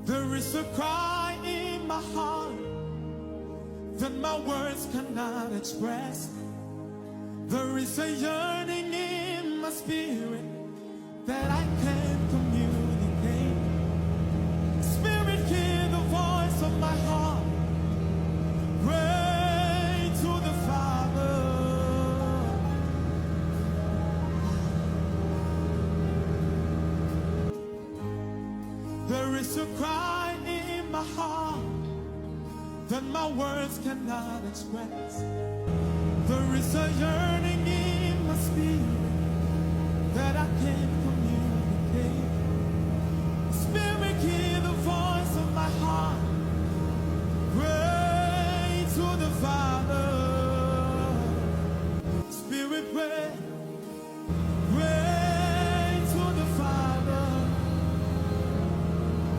There is a cry in my heart that my words cannot express. There is a yearning in my spirit that I can't communicate. Spirit, hear the voice of my heart. Pray to the Father. There is a cry in my heart that my words cannot express. There is a yearning in my spirit that I can't communicate.